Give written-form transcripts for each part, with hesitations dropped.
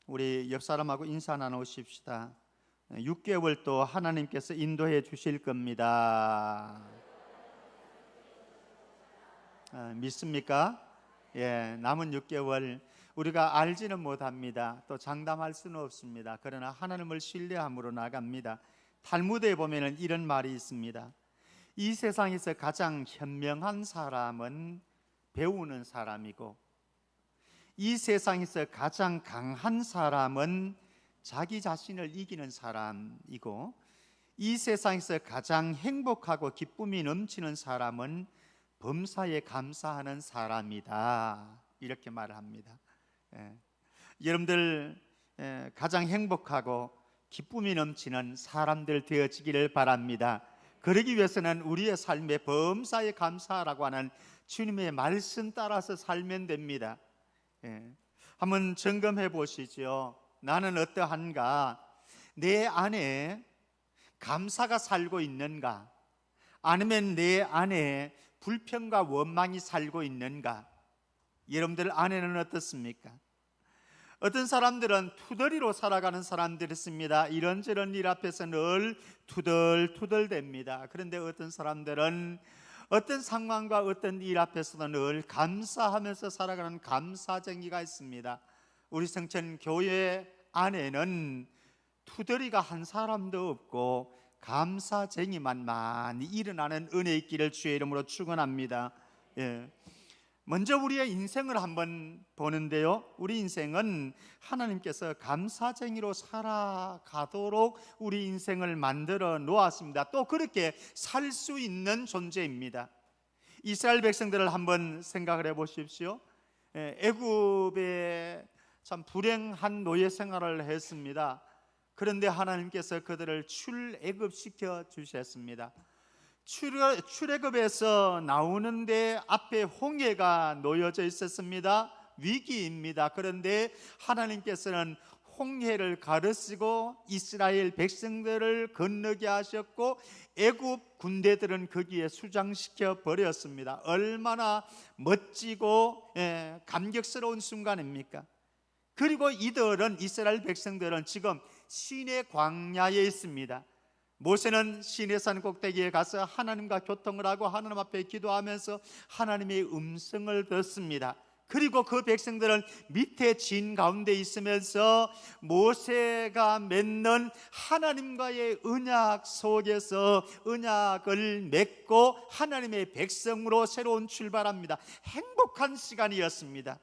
우리 옆 사람하고 인사 나누십시다. 6개월 또 하나님께서 인도해 주실 겁니다. 믿습니까? 예, 남은 6개월 우리가 알지는 못합니다. 또 장담할 수는 없습니다. 그러나 하나님을 신뢰함으로 나갑니다. 탈무드에 보면은 이런 말이 있습니다. 이 세상에서 가장 현명한 사람은 배우는 사람이고, 이 세상에서 가장 강한 사람은 자기 자신을 이기는 사람이고, 이 세상에서 가장 행복하고 기쁨이 넘치는 사람은 범사에 감사하는 사람이다. 이렇게 말을 합니다. 여러분들 가장 행복하고 기쁨이 넘치는 사람들 되어지기를 바랍니다. 그러기 위해서는 우리의 삶에 범사에 감사하라고 하는 주님의 말씀 따라서 살면 됩니다. 한번 점검해 보시죠. 나는 어떠한가? 내 안에 감사가 살고 있는가? 아니면 내 안에 불평과 원망이 살고 있는가? 여러분들 안에는 어떻습니까? 어떤 사람들은 투덜이로 살아가는 사람들이 있습니다. 이런저런 일 앞에서 늘 투덜투덜댑니다. 그런데 어떤 사람들은 어떤 상황과 어떤 일 앞에서도 늘 감사하면서 살아가는 감사쟁이가 있습니다. 우리 성천 교회 안에는 투덜이가 한 사람도 없고 감사쟁이만 많이 일어나는 은혜 있기를 주의 이름으로 축원합니다. 먼저 우리의 인생을 한번 보는데요, 우리 인생은 하나님께서 감사쟁이로 살아가도록 우리 인생을 만들어 놓았습니다. 또 그렇게 살 수 있는 존재입니다. 이스라엘 백성들을 한번 생각을 해 보십시오. 애굽에 참 불행한 노예 생활을 했습니다. 그런데 하나님께서 그들을 출애굽시켜 주셨습니다. 출애굽에서 나오는데 앞에 홍해가 놓여져 있었습니다. 위기입니다. 그런데 하나님께서는 홍해를 가르시고 이스라엘 백성들을 건너게 하셨고, 애굽 군대들은 거기에 수장시켜 버렸습니다. 얼마나 멋지고 감격스러운 순간입니까? 그리고 이스라엘 백성들은 지금 시내 광야에 있습니다. 모세는 시내산 꼭대기에 가서 하나님과 교통을 하고 하나님 앞에 기도하면서 하나님의 음성을 듣습니다. 그리고 그 백성들은 밑에 진 가운데 있으면서 모세가 맺는 하나님과의 언약 속에서 언약을 맺고 하나님의 백성으로 새로운 출발합니다. 행복한 시간이었습니다.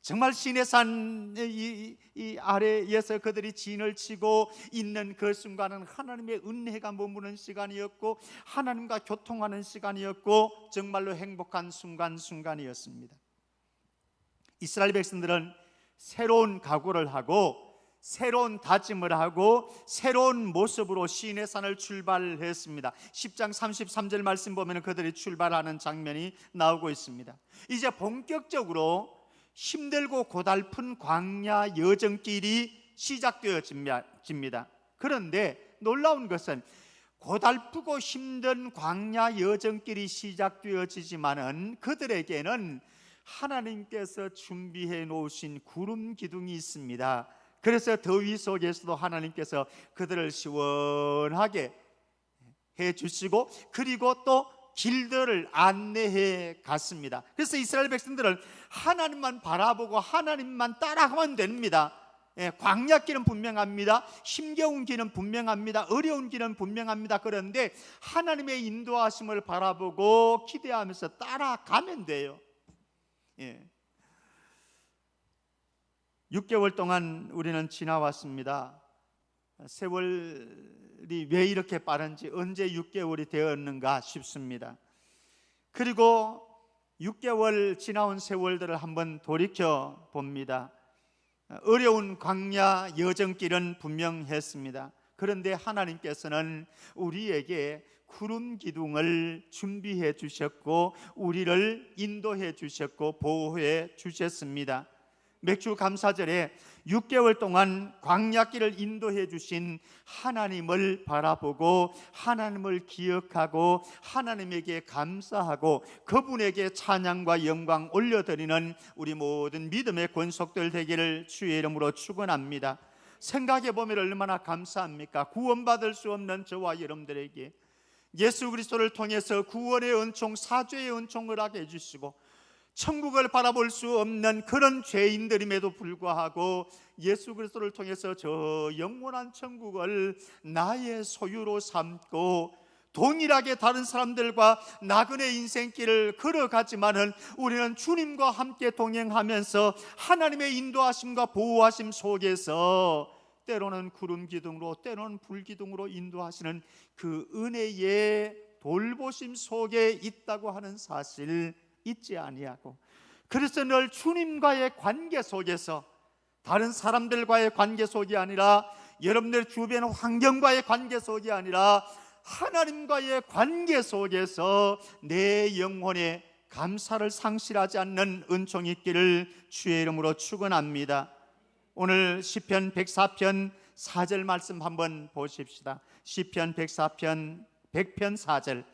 정말 시내산 이 아래에서 그들이 진을 치고 있는 그 순간은 하나님의 은혜가 머무는 시간이었고, 하나님과 교통하는 시간이었고, 정말로 행복한 순간이었습니다. 이스라엘 백성들은 새로운 각오를 하고 새로운 다짐을 하고 새로운 모습으로 시내산을 출발했습니다. 10장 33절 말씀 보면 그들이 출발하는 장면이 나오고 있습니다. 이제 본격적으로 힘들고 고달픈 광야 여정길이 시작되어집니다. 그런데 놀라운 것은 고달프고 힘든 광야 여정길이 시작되어지지만은 그들에게는 하나님께서 준비해 놓으신 구름 기둥이 있습니다. 그래서 더위 속에서도 하나님께서 그들을 시원하게 해주시고, 그리고 또 길들을 안내해 갔습니다. 그래서 이스라엘 백성들은 하나님만 바라보고 하나님만 따라가면 됩니다. 광야길은 분명합니다. 힘겨운 길은 분명합니다. 어려운 길은 분명합니다. 그런데 하나님의 인도하심을 바라보고 기대하면서 따라가면 돼요. 6개월 동안 우리는 지나왔습니다. 세월이 왜 이렇게 빠른지, 언제 6개월이 되었는가 싶습니다. 그리고 6개월 지나온 세월들을 한번 돌이켜 봅니다. 어려운 광야 여정길은 분명했습니다. 그런데 하나님께서는 우리에게 구름 기둥을 준비해 주셨고 우리를 인도해 주셨고 보호해 주셨습니다. 맥주 감사절에 6개월 동안 광야길을 인도해 주신 하나님을 바라보고 하나님을 기억하고 하나님에게 감사하고 그분에게 찬양과 영광 올려드리는 우리 모든 믿음의 권속들 되기를 주의 이름으로 축원합니다. 생각해 보면 얼마나 감사합니까? 구원받을 수 없는 저와 여러분들에게 예수 그리스도를 통해서 구원의 은총, 사죄의 은총을 하게 해주시고 천국을 바라볼 수 없는 그런 죄인들임에도 불구하고 예수 그리스도를 통해서 저 영원한 천국을 나의 소유로 삼고 동일하게 다른 사람들과 나그네 인생길을 걸어가지만은 우리는 주님과 함께 동행하면서 하나님의 인도하심과 보호하심 속에서 때로는 구름 기둥으로 때로는 불 기둥으로 인도하시는 그 은혜의 돌보심 속에 있다고 하는 사실 잊지 아니하고, 그래서 늘 주님과의 관계 속에서, 다른 사람들과의 관계 속이 아니라 여러분들 주변 환경과의 관계 속이 아니라 하나님과의 관계 속에서 내 영혼에 감사를 상실하지 않는 은총이 있기를 주의 이름으로 축원합니다. 오늘 시편 104편 4절 말씀 한번 보십시다. 시편 104편 100편 4절,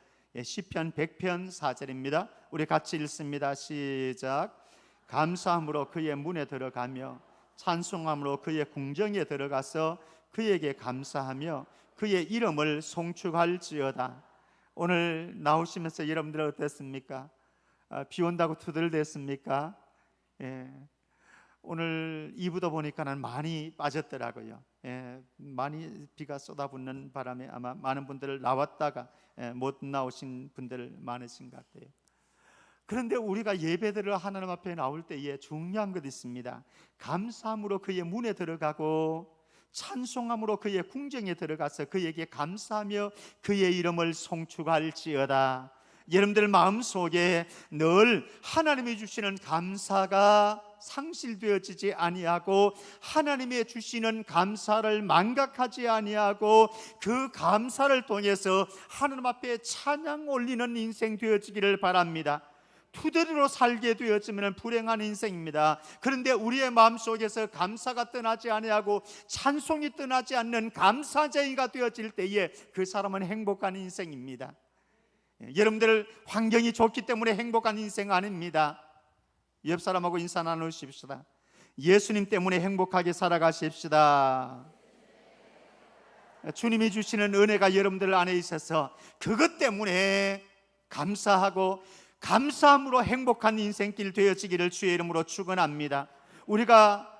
시편 100편 4절입니다. 우리 같이 읽습니다. 시작. 감사함으로 그의 문에 들어가며 찬송함으로 그의 궁정에 들어가서 그에게 감사하며 그의 이름을 송축할지어다. 오늘 나오시면서 여러분들 어땠습니까? 비 온다고 투덜댔습니까? 오늘 2부도 보니까는 많이 빠졌더라고요. 많이 비가 쏟아붓는 바람에 아마 많은 분들 나왔다가 못 나오신 분들 많으신 것 같아요. 그런데 우리가 예배드려 하나님 앞에 나올 때에 중요한 것 있습니다. 감사함으로 그의 문에 들어가고 찬송함으로 그의 궁정에 들어가서 그에게 감사하며 그의 이름을 송축할지어다. 여러분들 마음속에 늘 하나님이 주시는 감사가 상실되어지지 아니하고 하나님의 주시는 감사를 망각하지 아니하고 그 감사를 통해서 하나님 앞에 찬양 올리는 인생 되어지기를 바랍니다. 투덜이로 살게 되었으면 불행한 인생입니다. 그런데 우리의 마음속에서 감사가 떠나지 아니하고 찬송이 떠나지 않는 감사자이가 되어질 때에 그 사람은 행복한 인생입니다. 여러분들 환경이 좋기 때문에 행복한 인생 아닙니다. 옆 사람하고 인사 나누십시다. 예수님 때문에 행복하게 살아가십시다. 주님이 주시는 은혜가 여러분들 안에 있어서 그것 때문에 감사하고 감사함으로 행복한 인생길 되어지기를 주의 이름으로 축원합니다. 우리가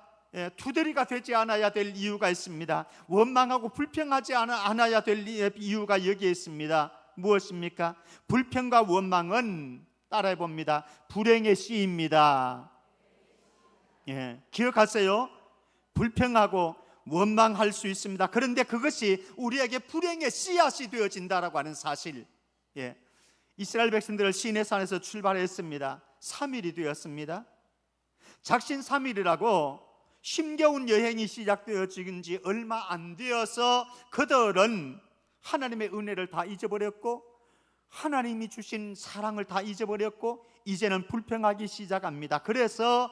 투덜이가 되지 않아야 될 이유가 있습니다. 원망하고 불평하지 않아야 될 이유가 여기에 있습니다. 무엇입니까? 불평과 원망은 따라해 봅니다. 불행의 씨입니다. 기억하세요. 불평하고 원망할 수 있습니다. 그런데 그것이 우리에게 불행의 씨앗이 되어진다라고 하는 사실. 이스라엘 백성들을 시내산에서 출발했습니다. 3일이 되었습니다. 작신 3일이라고 힘겨운 여행이 시작되어진 지 얼마 안 되어서 그들은 하나님의 은혜를 다 잊어버렸고 하나님이 주신 사랑을 다 잊어버렸고 이제는 불평하기 시작합니다. 그래서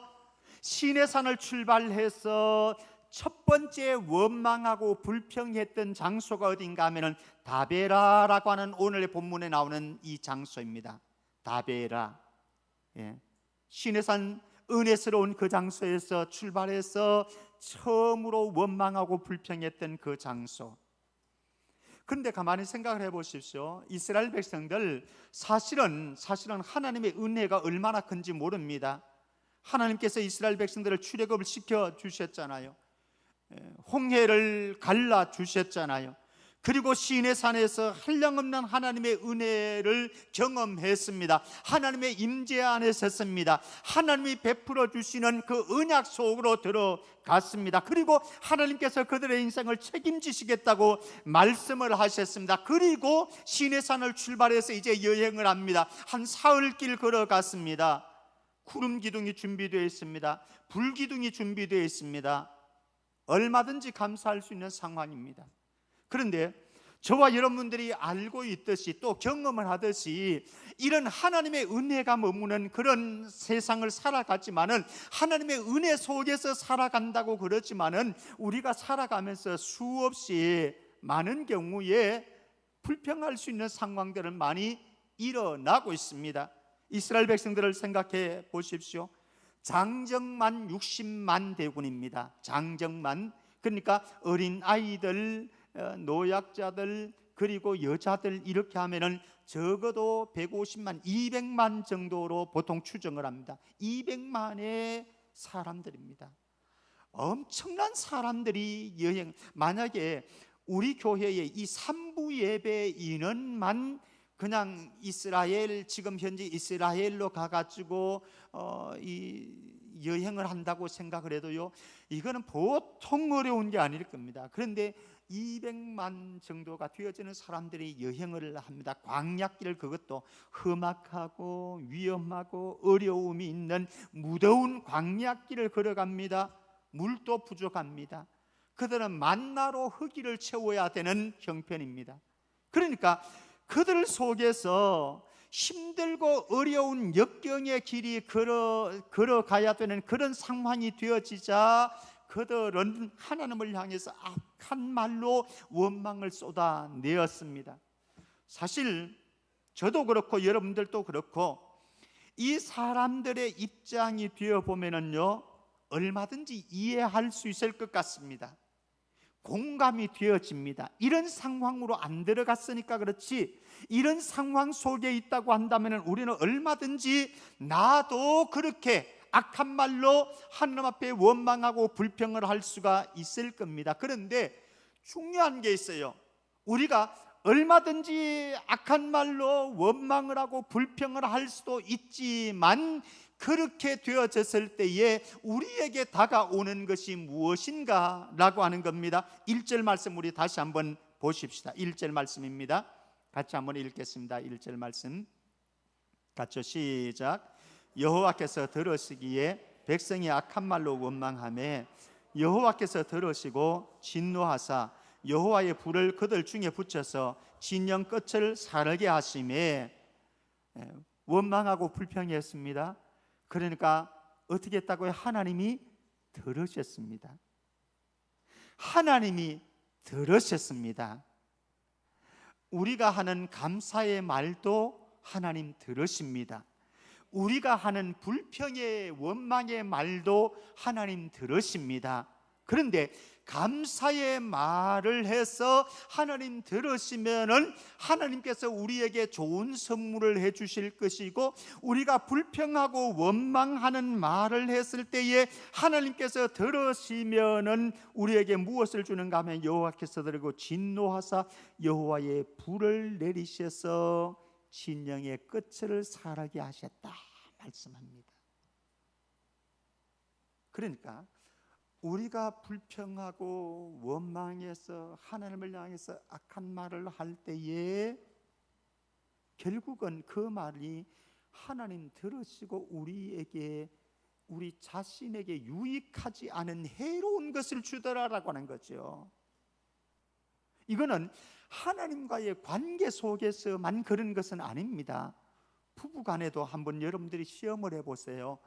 시내산을 출발해서 첫 번째 원망하고 불평했던 장소가 어딘가 하면은 다베라라고 하는 오늘의 본문에 나오는 이 장소입니다. 다베라. 시내산 은혜스러운 그 장소에서 출발해서 처음으로 원망하고 불평했던 그 장소. 그런데 가만히 생각을 해보십시오. 이스라엘 백성들 사실은 하나님의 은혜가 얼마나 큰지 모릅니다. 하나님께서 이스라엘 백성들을 출애굽을 시켜 주셨잖아요. 홍해를 갈라 주셨잖아요. 그리고 시내산에서 한량없는 하나님의 은혜를 경험했습니다. 하나님의 임재 안에 섰습니다. 하나님이 베풀어 주시는 그 언약 속으로 들어갔습니다. 그리고 하나님께서 그들의 인생을 책임지시겠다고 말씀을 하셨습니다. 그리고 시내산을 출발해서 이제 여행을 합니다. 한 사흘길 걸어갔습니다. 구름 기둥이 준비되어 있습니다. 불 기둥이 준비되어 있습니다. 얼마든지 감사할 수 있는 상황입니다. 그런데 저와 여러분들이 알고 있듯이 또 경험을 하듯이 이런 하나님의 은혜가 머무는 그런 세상을 살아갔지만은, 하나님의 은혜 속에서 살아간다고 그러지만은, 우리가 살아가면서 수없이 많은 경우에 불평할 수 있는 상황들은 많이 일어나고 있습니다. 이스라엘 백성들을 생각해 보십시오. 장정만 60만 대군입니다. 장정만, 그러니까 어린 아이들, 노약자들, 그리고 여자들 이렇게 하면은 적어도 150만, 200만 정도로 보통 추정을 합니다. 200만의 사람들입니다. 엄청난 사람들이 여행, 만약에 우리 교회의 이 3부 예배 인원만 그냥 이스라엘, 지금 현재 이스라엘로 가가지고 이 여행을 한다고 생각을 해도요, 이거는 보통 어려운 게 아닐 겁니다. 그런데 200만 정도가 되어지는 사람들이 여행을 합니다. 광야길, 그것도 험악하고 위험하고 어려움이 있는 무더운 광야길을 걸어갑니다. 물도 부족합니다. 그들은 만나로 허기를 채워야 되는 형편입니다. 그러니까 그들 속에서 힘들고 어려운 역경의 길이 걸어가야 되는 그런 상황이 되어지자 그들은 하나님을 향해서 악한 말로 원망을 쏟아내었습니다. 사실 저도 그렇고 여러분들도 그렇고 이 사람들의 입장이 되어보면요, 얼마든지 이해할 수 있을 것 같습니다. 공감이 되어집니다. 이런 상황으로 안 들어갔으니까 그렇지, 이런 상황 속에 있다고 한다면 우리는 얼마든지 나도 그렇게 악한 말로 하나님 앞에 원망하고 불평을 할 수가 있을 겁니다. 그런데 중요한 게 있어요. 우리가 얼마든지 악한 말로 원망을 하고 불평을 할 수도 있지만, 그렇게 되어졌을 때에 우리에게 다가오는 것이 무엇인가 라고 하는 겁니다. 1절 말씀 우리 다시 한번 보십시다. 1절 말씀입니다. 같이 한번 읽겠습니다. 1절 말씀 같이 시작. 여호와께서 들으시기에 백성이 악한 말로 원망하매 여호와께서 들으시고 진노하사 여호와의 불을 그들 중에 붙여서 진영 끝을 사르게 하심에, 원망하고 불평했습니다. 그러니까 어떻게 했다고요? 하나님이 들으셨습니다. 하나님이 들으셨습니다. 우리가 하는 감사의 말도 하나님 들으십니다. 우리가 하는 불평의 원망의 말도 하나님 들으십니다. 그런데 감사의 말을 해서 하나님 들으시면은 하나님께서 우리에게 좋은 선물을 해 주실 것이고, 우리가 불평하고 원망하는 말을 했을 때에 하나님께서 들으시면은 우리에게 무엇을 주는가 하면 여호와께서 들으고 진노하사 여호와의 불을 내리셔서 진영의 끝을 사르게 하셨다 말씀합니다. 그러니까 우리가 불평하고 원망해서 하나님을 향해서 악한 말을 할 때에 결국은 그 말이 하나님 들으시고 우리에게, 우리 자신에게 유익하지 않은 해로운 것을 주더라라고 하는 거죠. 이거는 하나님과의 관계 속에서만 그런 것은 아닙니다. 부부간에도 한번 여러분들이 시험을 해보세요.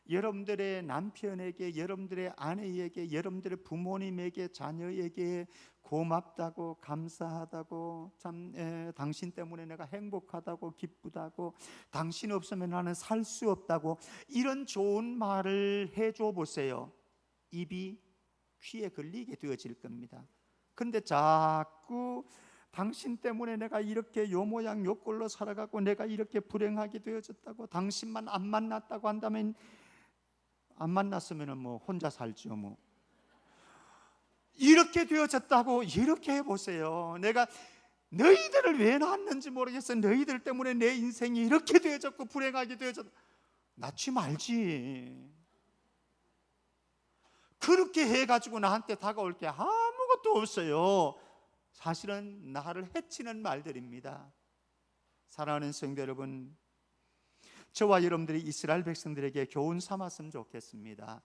여러분들의 남편에게, 여러분들의 아내에게, 여러분들의 부모님에게, 자녀에게 고맙다고, 감사하다고, 참 당신 때문에 내가 행복하다고, 기쁘다고, 당신 없으면 나는 살 수 없다고, 이런 좋은 말을 해줘 보세요. 입이 귀에 걸리게 되어질 겁니다. 근데 자꾸 당신 때문에 내가 이렇게 요 모양 요 꼴로 살아가고 내가 이렇게 불행하게 되어졌다고, 당신만 안 만났다고 한다면, 안 만났으면 뭐 혼자 살죠 뭐, 이렇게 되어졌다고 이렇게 해보세요. 내가 너희들을 왜 낳았는지 모르겠어. 너희들 때문에 내 인생이 이렇게 되어졌고 불행하게 되어졌다. 낳지 말지. 그렇게 해가지고 나한테 다가올 게 아무것도 없어요. 사실은 나를 해치는 말들입니다. 사랑하는 성도 여러분, 저와 여러분들이 이스라엘 백성들에게 교훈 삼았으면 좋겠습니다.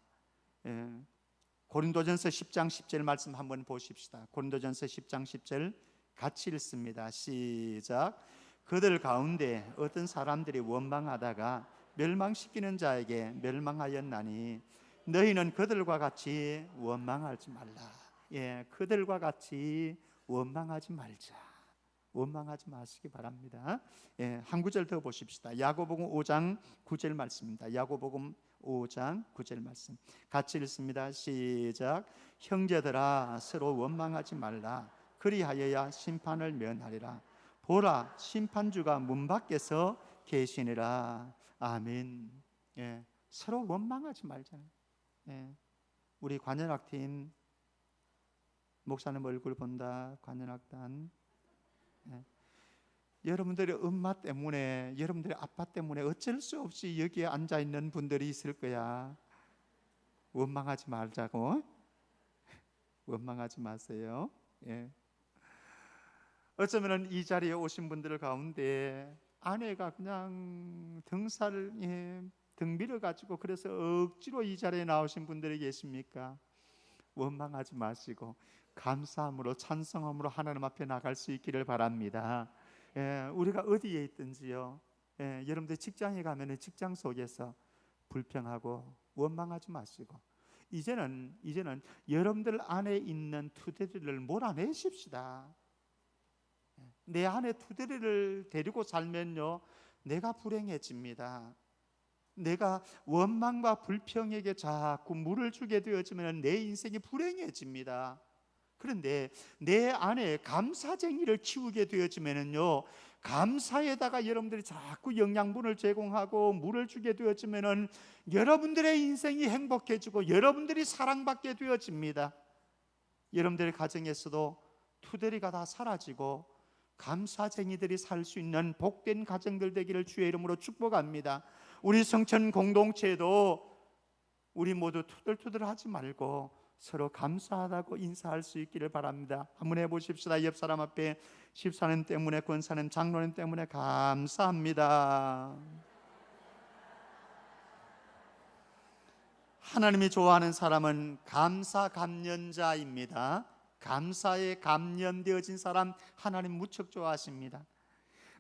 고린도전서 10장 10절 말씀 한번 보십시다. 고린도전서 10장 10절 같이 읽습니다. 시작. 그들 가운데 어떤 사람들이 원망하다가 멸망시키는 자에게 멸망하였나니 너희는 그들과 같이 원망하지 말라. 예, 그들과 같이 원망하지 말자. 원망하지 마시기 바랍니다. 예, 한 구절 더 보십시다. 야고보음 5장 9절 말씀입니다. 야고보음 5장 9절 말씀 같이 읽습니다. 시작. 형제들아 서로 원망하지 말라. 그리하여야 심판을 면하리라. 보라 심판주가 문 밖에서 계시니라. 아멘. 예, 서로 원망하지 말잖아요. 예, 우리 관현악팀 목사님 얼굴 본다. 관현악단. 예, 여러분들의 엄마 때문에, 여러분들의 아빠 때문에 어쩔 수 없이 여기에 앉아 있는 분들이 있을 거야. 원망하지 말자고. 원망하지 마세요. 예. 어쩌면 이 자리에 오신 분들 가운데 아내가 그냥 등살을 등 밀어가지고 그래서 억지로 이 자리에 나오신 분들이 계십니까? 원망하지 마시고 감사함으로 찬성함으로 하나님 앞에 나갈 수 있기를 바랍니다. 예, 우리가 어디에 있든지요. 예, 여러분들 직장에 가면 직장 속에서 불평하고 원망하지 마시고 이제는 여러분들 안에 있는 투대리를 몰아내십시다. 내 안에 투대리를 데리고 살면요 내가 불행해집니다. 내가 원망과 불평에게 자꾸 물을 주게 되어지면 내 인생이 불행해집니다. 그런데 내 안에 감사쟁이를 키우게 되어지면요 감사에다가 여러분들이 자꾸 영양분을 제공하고 물을 주게 되어지면은 여러분들의 인생이 행복해지고 여러분들이 사랑받게 되어집니다. 여러분들의 가정에서도 투덜이가 다 사라지고 감사쟁이들이 살 수 있는 복된 가정들 되기를 주의 이름으로 축복합니다. 우리 성천 공동체도 우리 모두 투덜투덜하지 말고 서로 감사하다고 인사할 수 있기를 바랍니다. 한번 해보십시다. 옆 사람 앞에 집사님 때문에, 권사님, 장로님 때문에 감사합니다. 하나님이 좋아하는 사람은 감사 감련자입니다. 감사에 감련되어진 사람 하나님 무척 좋아하십니다.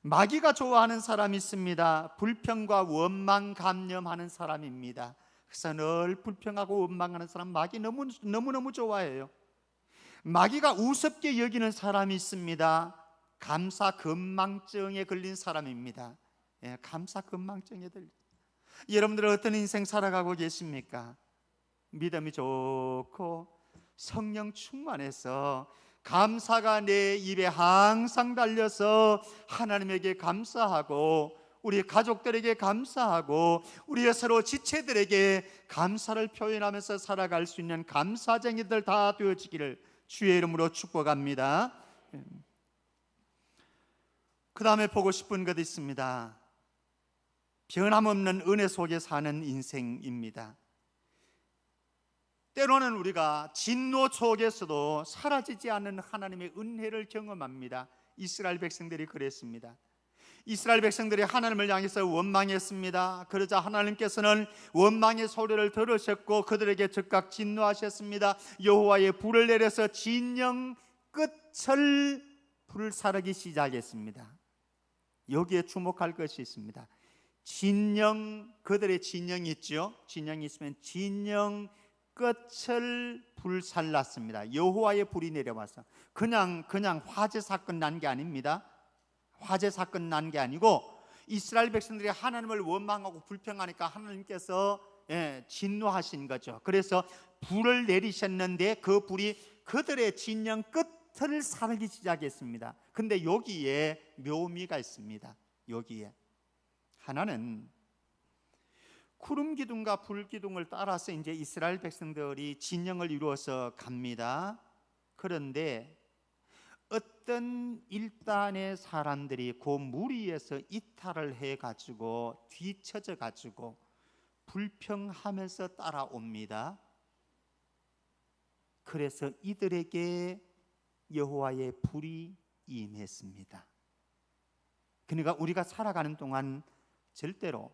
마귀가 좋아하는 사람이 있습니다. 불평과 원망 감념하는 사람입니다. 그래서 늘 불평하고 원망하는 사람 마귀 너무너무 좋아해요. 마귀가 우습게 여기는 사람이 있습니다. 감사 건망증에 걸린 사람입니다. 예, 감사 건망증에 걸린. 여러분들은 어떤 인생 살아가고 계십니까? 믿음이 좋고 성령 충만해서 감사가 내 입에 항상 달려서 하나님에게 감사하고 우리 가족들에게 감사하고 우리 서로 지체들에게 감사를 표현하면서 살아갈 수 있는 감사쟁이들 다 되어지기를 주의 이름으로 축복합니다. 그 다음에 보고 싶은 것 있습니다. 변함없는 은혜 속에 사는 인생입니다. 때로는 우리가 진노 속에서도 사라지지 않는 하나님의 은혜를 경험합니다. 이스라엘 백성들이 그랬습니다. 이스라엘 백성들이 하나님을 향해서 원망했습니다. 그러자 하나님께서는 원망의 소리를 들으셨고 그들에게 즉각 진노하셨습니다. 여호와의 불을 내려서 진영 끝을 불사르기 시작했습니다. 여기에 주목할 것이 있습니다. 진영, 그들의 진영이 있죠. 진영이 있으면 진영 끝을 불살랐습니다. 여호와의 불이 내려와서 그냥 화재 사건 난 게 아닙니다. 화재 사건 난 게 아니고 이스라엘 백성들이 하나님을 원망하고 불평하니까 하나님께서 진노하신 거죠. 그래서 불을 내리셨는데 그 불이 그들의 진영 끝을 사르기 시작했습니다. 근데 여기에 묘미가 있습니다. 여기에 하나는 구름 기둥과 불 기둥을 따라서 이제 이스라엘 백성들이 진영을 이루어서 갑니다. 그런데 어떤 일단의 사람들이 그 무리에서 이탈을 해가지고 뒤처져 가지고 불평하면서 따라옵니다. 그래서 이들에게 여호와의 불이 임했습니다. 그러니까 우리가 살아가는 동안 절대로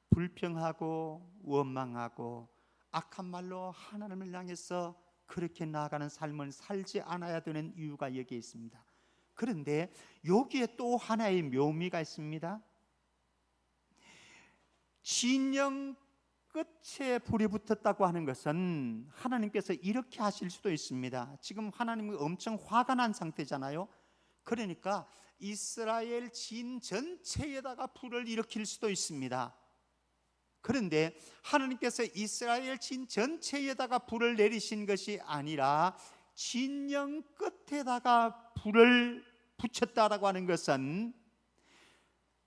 불평하고 원망하고 악한 말로 하나님을 향해서 그렇게 나아가는 삶을 살지 않아야 되는 이유가 여기에 있습니다. 그런데 여기에 또 하나의 묘미가 있습니다. 진영 끝에 불이 붙었다고 하는 것은 하나님께서 이렇게 하실 수도 있습니다. 지금 하나님이 엄청 화가 난 상태잖아요. 그러니까 이스라엘 진 전체에다가 불을 일으킬 수도 있습니다. 그런데 하나님께서 이스라엘 진 전체에다가 불을 내리신 것이 아니라 진영 끝에다가 불을 붙였다라고 하는 것은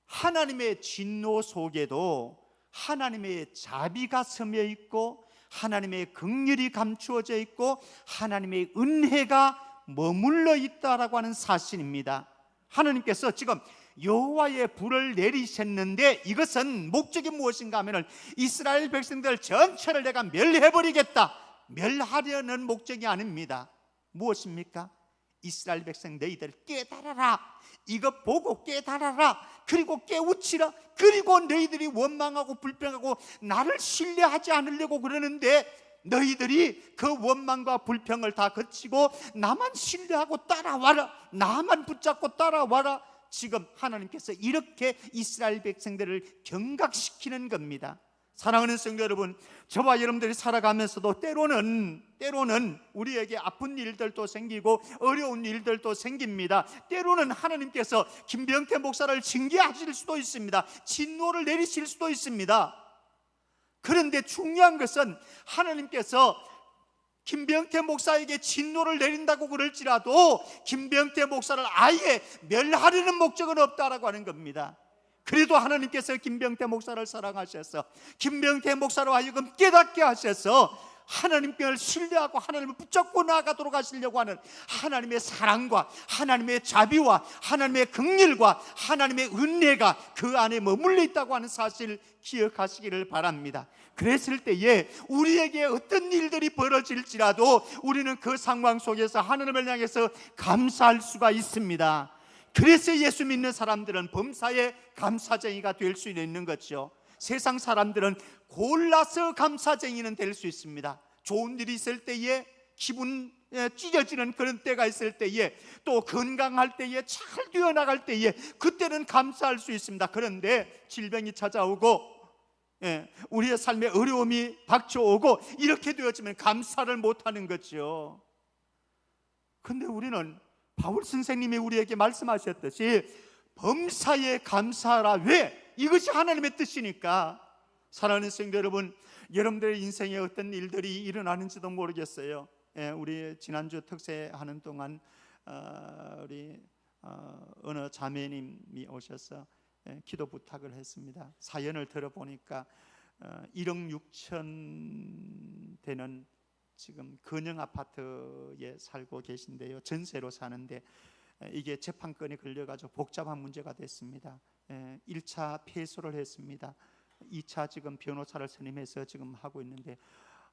하나님의 진노 속에도 하나님의 자비가 스며 있고 하나님의 긍휼이 감추어져 있고 하나님의 은혜가 머물러 있다라고 하는 사실입니다. 하나님께서 지금 여호와의 불을 내리셨는데 이것은 목적이 무엇인가 하면 이스라엘 백성들 전체를 내가 멸해버리겠다, 멸하려는 목적이 아닙니다. 무엇입니까? 이스라엘 백성 너희들 깨달아라, 이것 보고 깨달아라, 그리고 깨우치라. 그리고 너희들이 원망하고 불평하고 나를 신뢰하지 않으려고 그러는데 너희들이 그 원망과 불평을 다 거치고 나만 신뢰하고 따라와라, 나만 붙잡고 따라와라. 지금 하나님께서 이렇게 이스라엘 백성들을 경각시키는 겁니다. 사랑하는 성도 여러분, 저와 여러분들이 살아가면서도 때로는 우리에게 아픈 일들도 생기고 어려운 일들도 생깁니다. 때로는 하나님께서 김병태 목사를 징계하실 수도 있습니다. 진노를 내리실 수도 있습니다. 그런데 중요한 것은 하나님께서 김병태 목사에게 진노를 내린다고 그럴지라도 김병태 목사를 아예 멸하려는 목적은 없다라고 하는 겁니다. 그래도 하나님께서 김병태 목사를 사랑하셔서 김병태 목사로 하여금 깨닫게 하셔서 하나님께 신뢰하고 하나님을 붙잡고 나아가도록 하시려고 하는 하나님의 사랑과 하나님의 자비와 하나님의 긍휼과 하나님의 은혜가 그 안에 머물러 있다고 하는 사실을 기억하시기를 바랍니다. 그랬을 때에 우리에게 어떤 일들이 벌어질지라도 우리는 그 상황 속에서 하나님을 향해서 감사할 수가 있습니다. 그래서 예수 믿는 사람들은 범사에 감사쟁이가 될 수 있는 거죠. 세상 사람들은 골라서 감사쟁이는 될 수 있습니다. 좋은 일이 있을 때에 기분 찢어지는 그런 때가 있을 때에, 또 건강할 때에, 잘 뛰어나갈 때에 그때는 감사할 수 있습니다. 그런데 질병이 찾아오고 우리의 삶에 어려움이 닥쳐오고 이렇게 되어지면 감사를 못하는 거죠. 그런데 우리는 바울 선생님이 우리에게 말씀하셨듯이 범사에 감사하라. 왜? 이것이 하나님의 뜻이니까. 사랑하는 성도 여러분, 여러분들의 인생에 어떤 일들이 일어나는지도 모르겠어요. 우리 지난주 특세하는 동안 우리 어느 자매님이 오셔서 기도 부탁을 했습니다. 사연을 들어보니까 1억 6천 되는 지금 근영 아파트에 살고 계신데요, 전세로 사는데 이게 재판건이 걸려가지고 복잡한 문제가 됐습니다. 1차 패소를 했습니다. 2차 지금 변호사를 선임해서 지금 하고 있는데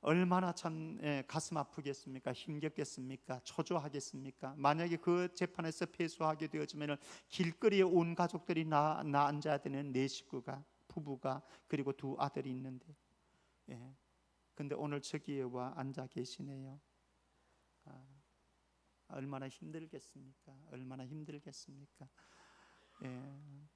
얼마나 참 가슴 아프겠습니까? 힘겹겠습니까? 초조하겠습니까? 만약에 그 재판에서 패소하게 되어지면 길거리에 온 가족들이 나 앉아야 되는 4식구가, 부부가, 그리고 2 아들이 있는데 근데 오늘 저기에 와 앉아 계시네요. 얼마나 힘들겠습니까? 얼마나 힘들겠습니까?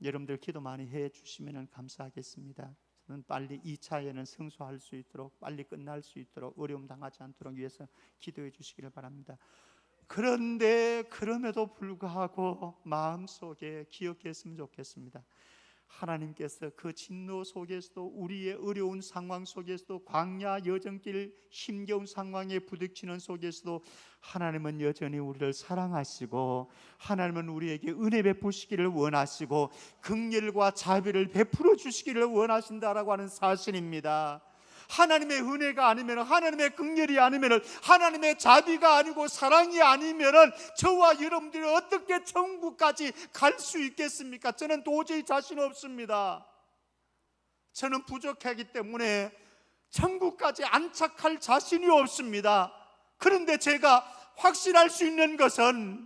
여러분들 기도 많이 해 주시면 감사하겠습니다. 저는 빨리 2차에는 승소할 수 있도록, 빨리 끝날 수 있도록, 어려움 당하지 않도록 위해서 기도해 주시기를 바랍니다. 그런데 그럼에도 불구하고 마음속에 기억했으면 좋겠습니다. 하나님께서 그 진노 속에서도, 우리의 어려운 상황 속에서도, 광야 여정길 힘겨운 상황에 부딪히는 속에서도 하나님은 여전히 우리를 사랑하시고 하나님은 우리에게 은혜 베푸시기를 원하시고 긍휼과 자비를 베풀어 주시기를 원하신다라고 하는 사실입니다. 하나님의 은혜가 아니면, 하나님의 긍휼이 아니면, 하나님의 자비가 아니고 사랑이 아니면 저와 여러분들이 어떻게 천국까지 갈 수 있겠습니까? 저는 도저히 자신 없습니다. 저는 부족하기 때문에 천국까지 안착할 자신이 없습니다. 그런데 제가 확신할 수 있는 것은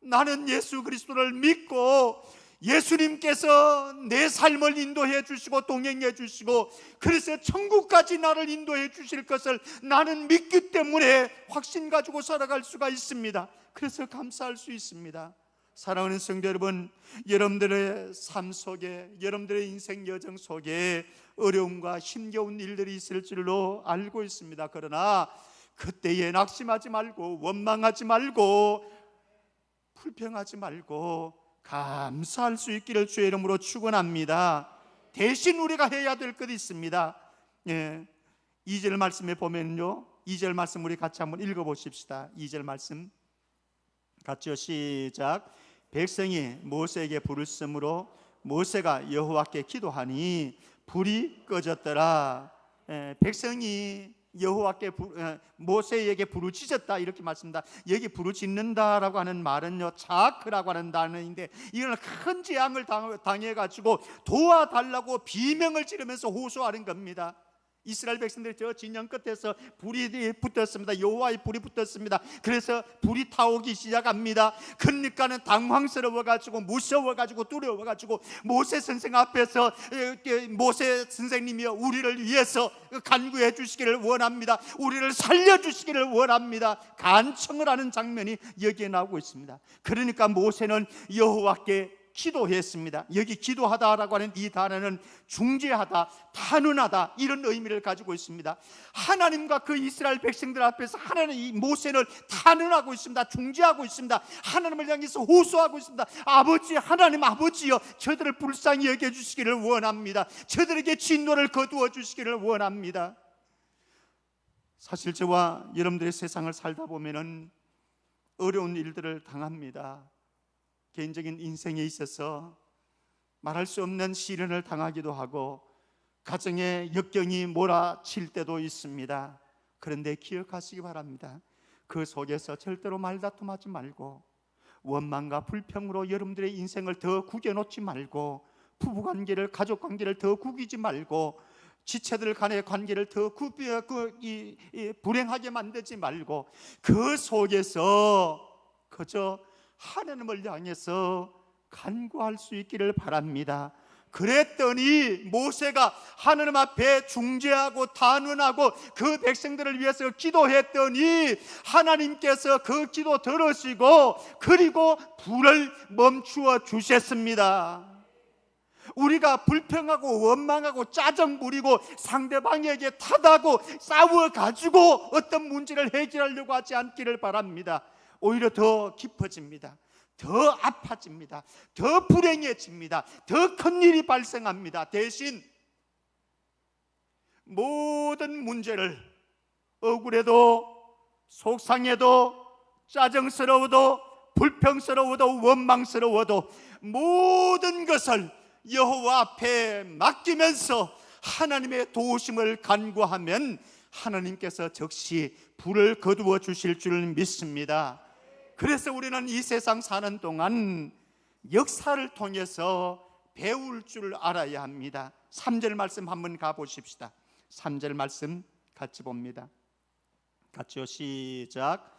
나는 예수 그리스도를 믿고 예수님께서 내 삶을 인도해 주시고 동행해 주시고 그래서 천국까지 나를 인도해 주실 것을 나는 믿기 때문에 확신 가지고 살아갈 수가 있습니다. 그래서 감사할 수 있습니다. 사랑하는 성도 여러분, 여러분들의 삶 속에, 여러분들의 인생 여정 속에 어려움과 힘겨운 일들이 있을 줄로 알고 있습니다. 그러나 그때에 낙심하지 말고, 원망하지 말고, 불평하지 말고 감사할 수 있기를 주의 이름으로 축원합니다. 대신 우리가 해야 될 것이 있습니다. 2절 말씀에 보면요, 2절 말씀 우리 같이 한번 읽어보십시다. 2절 말씀 같이요. 시작. 백성이 모세에게 불을 쓰므로 모세가 여호와께 기도하니 불이 꺼졌더라. 백성이 여호와께 모세에게 부르짖었다 이렇게 말씀합니다. 여기 부르짖는다라고 하는 말은요, 자크라고 하는 단어인데, 이거는 큰 재앙을 당해가지고 도와달라고 비명을 지르면서 호소하는 겁니다. 이스라엘 백성들이 저 진영 끝에서 불이 붙었습니다. 여호와의 불이 붙었습니다. 그래서 불이 타오기 시작합니다. 그러니까는 당황스러워가지고, 무서워가지고, 두려워가지고 모세 선생 앞에서 모세 선생님이여 우리를 위해서 간구해 주시기를 원합니다. 우리를 살려주시기를 원합니다. 간청을 하는 장면이 여기에 나오고 있습니다. 그러니까 모세는 여호와께 기도했습니다. 여기 기도하다라고 하는 이 단어는 중재하다, 탄원하다 이런 의미를 가지고 있습니다. 하나님과 그 이스라엘 백성들 앞에서 하나님, 이 모세는 탄원하고 있습니다. 중재하고 있습니다. 하나님을 향해서 호소하고 있습니다. 아버지, 하나님 아버지여, 저들을 불쌍히 여겨주시기를 원합니다. 저들에게 진노를 거두어 주시기를 원합니다. 사실 저와 여러분들의 세상을 살다 보면은 어려운 일들을 당합니다. 개인적인 인생에 있어서 말할 수 없는 시련을 당하기도 하고 가정에 역경이 몰아칠 때도 있습니다. 그런데 기억하시기 바랍니다. 그 속에서 절대로 말다툼하지 말고, 원망과 불평으로 여러분들의 인생을 더 구겨놓지 말고, 부부관계를, 가족관계를 더 구기지 말고, 지체들 간의 관계를 더 불행하게 만들지 말고, 그 속에서 그저 하나님을 향해서 간구할 수 있기를 바랍니다. 그랬더니 모세가 하나님 앞에 중재하고 탄원하고 그 백성들을 위해서 기도했더니 하나님께서 그 기도 들으시고 그리고 불을 멈추어 주셨습니다. 우리가 불평하고 원망하고 짜증 부리고 상대방에게 탓하고 싸워가지고 어떤 문제를 해결하려고 하지 않기를 바랍니다. 오히려 더 깊어집니다. 더 아파집니다. 더 불행해집니다. 더 큰 일이 발생합니다. 대신 모든 문제를, 억울해도 속상해도 짜증스러워도 불평스러워도 원망스러워도 모든 것을 여호와 앞에 맡기면서 하나님의 도우심을 간구하면 하나님께서 즉시 불을 거두어 주실 줄 믿습니다. 그래서 우리는 이 세상 사는 동안 역사를 통해서 배울 줄 알아야 합니다. 3절 말씀 한번 가보십시다. 3절 말씀 같이 봅니다. 같이요. 시작.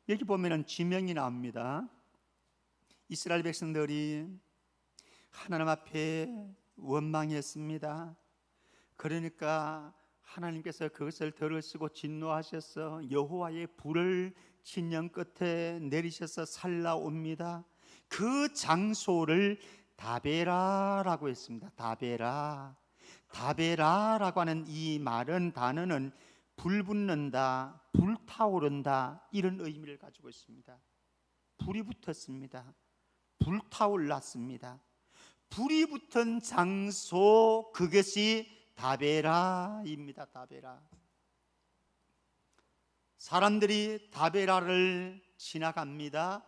여기 보면은 지명이 나옵니다. 이스라엘 백성들이 하나님 앞에 원망했습니다. 그러니까 하나님께서 그것을 들으시고 진노하셔서 여호와의 불을 진영 끝에 내리셔서 살라옵니다. 그 장소를 다베라라고 했습니다. 다베라라고 하는 이 말은, 단어는 불 붙는다, 불타오른다 이런 의미를 가지고 있습니다. 불이 붙었습니다. 불타올랐습니다. 불이 붙은 장소, 그것이 다베라입니다. 다베라. 사람들이 다베라를 지나갑니다.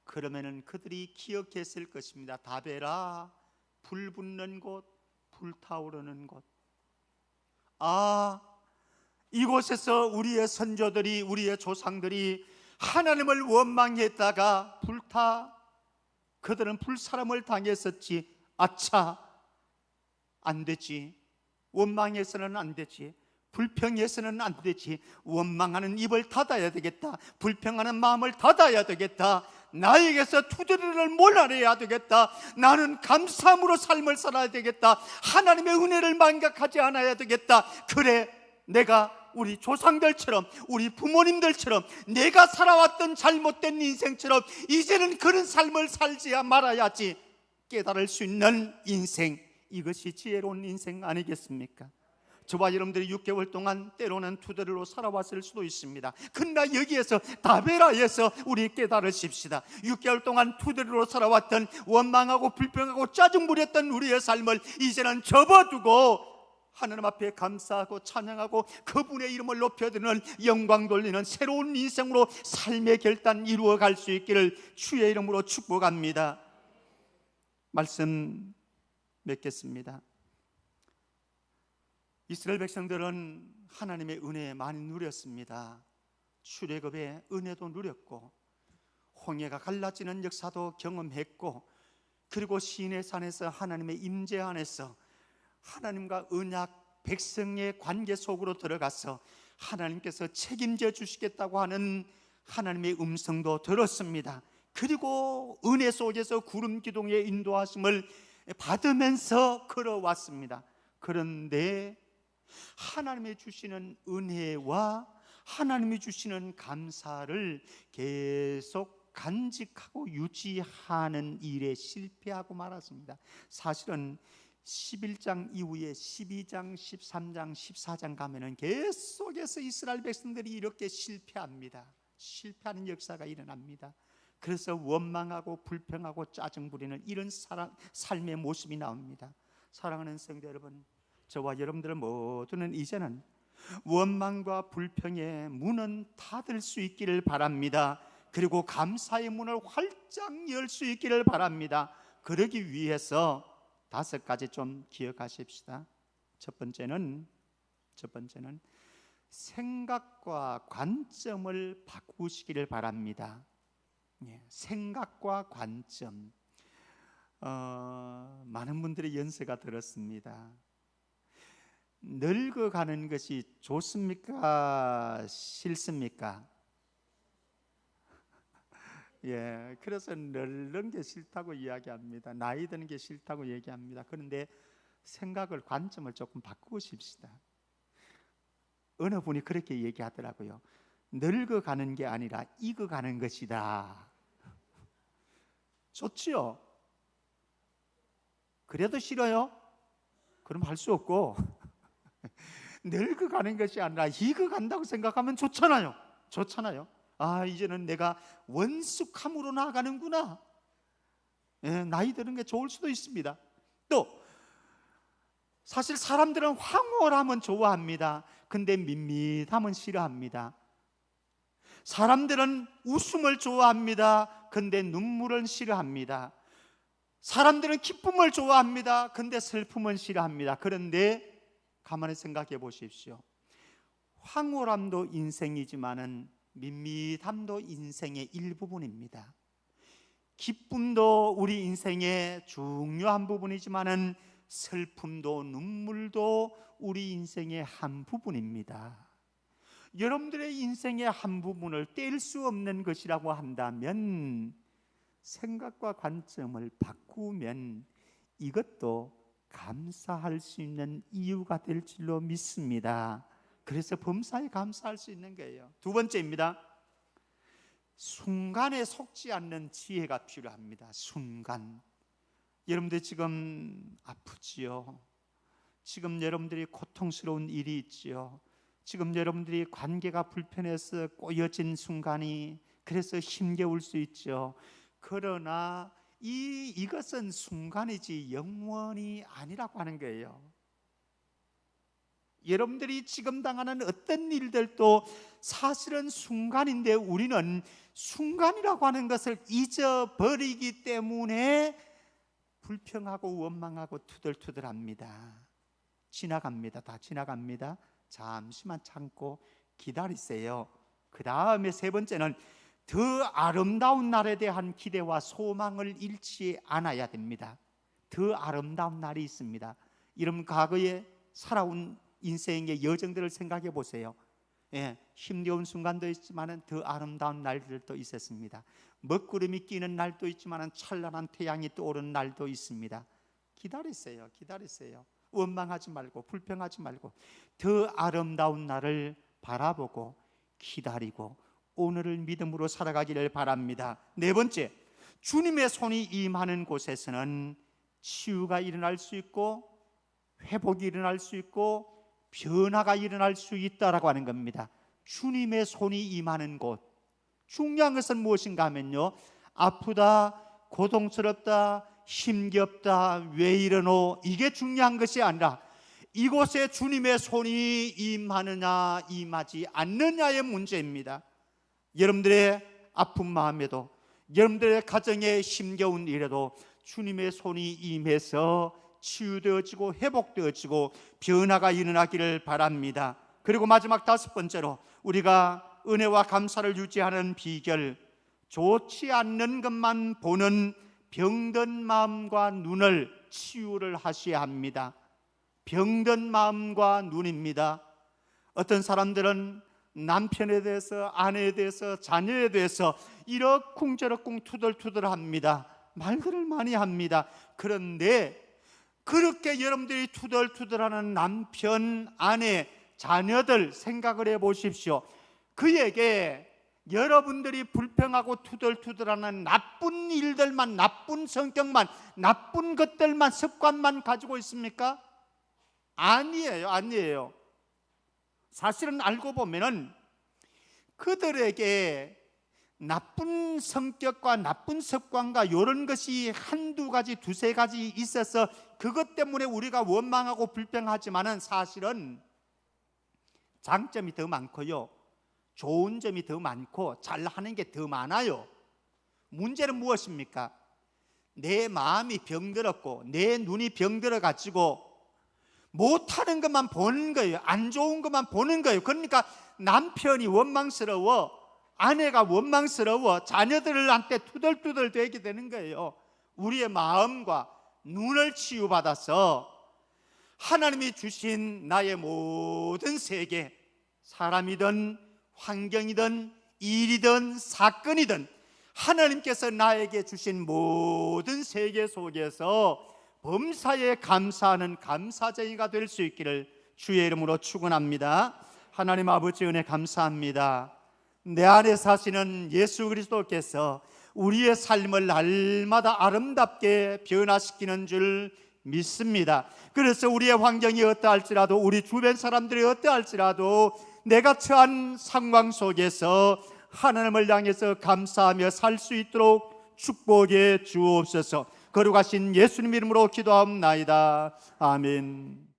그러면은 그들이 기억했을 것입니다. 다베라, 불 붙는 곳, 불타오르는 곳. 이곳에서 우리의 선조들이, 우리의 조상들이 하나님을 원망했다가 그들은 불사람을 당했었지. 아차, 안 되지. 원망해서는 안 되지. 불평해서는 안 되지. 원망하는 입을 닫아야 되겠다. 불평하는 마음을 닫아야 되겠다. 나에게서 투덜이를 몰아내야 되겠다. 나는 감사함으로 삶을 살아야 되겠다. 하나님의 은혜를 망각하지 않아야 되겠다. 그래, 내가 우리 조상들처럼, 우리 부모님들처럼, 내가 살아왔던 잘못된 인생처럼 이제는 그런 삶을 살지야 말아야지 깨달을 수 있는 인생, 이것이 지혜로운 인생 아니겠습니까? 저와 여러분들이 6개월 동안 때로는 투덜이로 살아왔을 수도 있습니다. 그러나 여기에서 다베라에서 우리 깨달으십시다. 6개월 동안 투덜이로 살아왔던 원망하고 불평하고 짜증 부렸던 우리의 삶을 이제는 접어두고 하나님 앞에 감사하고 찬양하고 그분의 이름을 높여드리는, 영광 돌리는 새로운 인생으로 삶의 결단 이루어갈 수 있기를 주의 이름으로 축복합니다. 말씀 맺겠습니다. 이스라엘 백성들은 하나님의 은혜에 많이 누렸습니다. 출애굽의 은혜도 누렸고 홍해가 갈라지는 역사도 경험했고, 그리고 시인의 산에서 하나님의 임재 안에서 하나님과 언약 백성의 관계 속으로 들어가서 하나님께서 책임져 주시겠다고 하는 하나님의 음성도 들었습니다. 그리고 은혜 속에서 구름 기둥의 인도하심을 받으면서 걸어왔습니다. 그런데 하나님이 주시는 은혜와 하나님이 주시는 감사를 계속 간직하고 유지하는 일에 실패하고 말았습니다. 사실은 11장 이후에 12장, 13장, 14장 가면은 계속해서 이스라엘 백성들이 이렇게 실패합니다. 실패하는 역사가 일어납니다. 그래서 원망하고 불평하고 짜증 부리는 이런 삶의 모습이 나옵니다. 사랑하는 성도 여러분, 저와 여러분들 모두는 이제는 원망과 불평의 문은 닫을 수 있기를 바랍니다. 그리고 감사의 문을 활짝 열 수 있기를 바랍니다. 그러기 위해서 5가지 좀 기억하십시다. 첫 번째는 생각과 관점을 바꾸시기를 바랍니다. 생각과 관점. 많은 분들의 연세가 들었습니다. 늙어가는 것이 좋습니까? 싫습니까? 그래서 늙는 게 싫다고 이야기합니다. 나이 드는 게 싫다고 얘기합니다. 그런데 생각을, 관점을 조금 바꾸십시다. 어느 분이 그렇게 얘기하더라고요. 늙어가는 게 아니라 익어가는 것이다. 좋지요? 그래도 싫어요? 그럼 할 수 없고 늙어가는 것이 아니라 익어간다고 생각하면 좋잖아요. 이제는 내가 원숙함으로 나아가는구나. 나이 드는 게 좋을 수도 있습니다. 또 사실 사람들은 황홀함은 좋아합니다. 근데 밋밋함은 싫어합니다. 사람들은 웃음을 좋아합니다. 근데 눈물은 싫어합니다. 사람들은 기쁨을 좋아합니다. 근데 슬픔은 싫어합니다. 그런데 가만히 생각해 보십시오. 황홀함도 인생이지만은 밋밋함도 인생의 일부분입니다. 기쁨도 우리 인생의 중요한 부분이지만은 슬픔도 눈물도 우리 인생의 한 부분입니다. 여러분들의 인생의 한 부분을 뗄 수 없는 것이라고 한다면 생각과 관점을 바꾸면 이것도 감사할 수 있는 이유가 될 줄로 믿습니다. 그래서 범사에 감사할 수 있는 거예요. 두 번째입니다. 순간에 속지 않는 지혜가 필요합니다. 순간. 여러분들 지금 아프지요? 지금 여러분들이 고통스러운 일이 있지요? 지금 여러분들이 관계가 불편해서 꼬여진 순간이, 그래서 힘겨울 수 있죠. 그러나 이것은 순간이지 영원이 아니라고 하는 거예요. 여러분들이 지금 당하는 어떤 일들도 사실은 순간인데 우리는 순간이라고 하는 것을 잊어버리기 때문에 불평하고 원망하고 투덜투덜합니다. 지나갑니다. 다 지나갑니다. 잠시만 참고 기다리세요. 그 다음에 세 번째는 더 아름다운 날에 대한 기대와 소망을 잃지 않아야 됩니다. 더 아름다운 날이 있습니다. 이런 과거에 살아온 인생의 여정들을 생각해 보세요. 힘겨운 순간도 있지만 더 아름다운 날들도 있었습니다. 먹구름이 끼는 날도 있지만 찬란한 태양이 떠오르는 날도 있습니다. 기다리세요. 기다리세요. 원망하지 말고 불평하지 말고 더 아름다운 날을 바라보고 기다리고 오늘을 믿음으로 살아가기를 바랍니다. 네 번째, 주님의 손이 임하는 곳에서는 치유가 일어날 수 있고 회복이 일어날 수 있고 변화가 일어날 수 있다라고 하는 겁니다. 주님의 손이 임하는 곳, 중요한 것은 무엇인가 하면요, 아프다, 고통스럽다, 힘겹다, 왜 이러노, 이게 중요한 것이 아니라 이곳에 주님의 손이 임하느냐 임하지 않느냐의 문제입니다. 여러분들의 아픈 마음에도, 여러분들의 가정에 힘겨운 일에도 주님의 손이 임해서 치유되어지고 회복되어지고 변화가 일어나기를 바랍니다. 그리고 마지막 다섯 번째로 우리가 은혜와 감사를 유지하는 비결, 좋지 않는 것만 보는 병든 마음과 눈을 치유를 하셔야 합니다. 병든 마음과 눈입니다. 어떤 사람들은 남편에 대해서, 아내에 대해서, 자녀에 대해서 이러쿵저러쿵 투덜투덜합니다. 말들을 많이 합니다. 그런데 그렇게 여러분들이 투덜투덜하는 남편, 아내, 자녀들 생각을 해보십시오. 그에게 여러분들이 불평하고 투덜투덜하는 나쁜 일들만, 나쁜 성격만, 나쁜 것들만, 습관만 가지고 있습니까? 아니에요. 아니에요. 사실은 알고 보면은 그들에게 나쁜 성격과 나쁜 습관과 이런 것이 한두 가지, 두세 가지 있어서 그것 때문에 우리가 원망하고 불평하지만은 사실은 장점이 더 많고요, 좋은 점이 더 많고 잘하는 게 더 많아요. 문제는 무엇입니까? 내 마음이 병들었고 내 눈이 병들어가지고 못하는 것만 보는 거예요. 안 좋은 것만 보는 거예요. 그러니까 남편이 원망스러워, 아내가 원망스러워, 자녀들한테 투덜투덜 되게 되는 거예요. 우리의 마음과 눈을 치유받아서 하나님이 주신 나의 모든 세계, 사람이든 환경이든 일이든 사건이든 하나님께서 나에게 주신 모든 세계 속에서 범사에 감사하는 감사쟁이가 될 수 있기를 주의 이름으로 축원합니다. 하나님 아버지 은혜 감사합니다. 내 안에 사시는 예수 그리스도께서 우리의 삶을 날마다 아름답게 변화시키는 줄 믿습니다. 그래서 우리의 환경이 어떠할지라도, 우리 주변 사람들이 어떠할지라도 내가 처한 상황 속에서 하나님을 향해서 감사하며 살 수 있도록 축복해 주옵소서. 거룩하신 예수님 이름으로 기도하옵나이다. 아멘.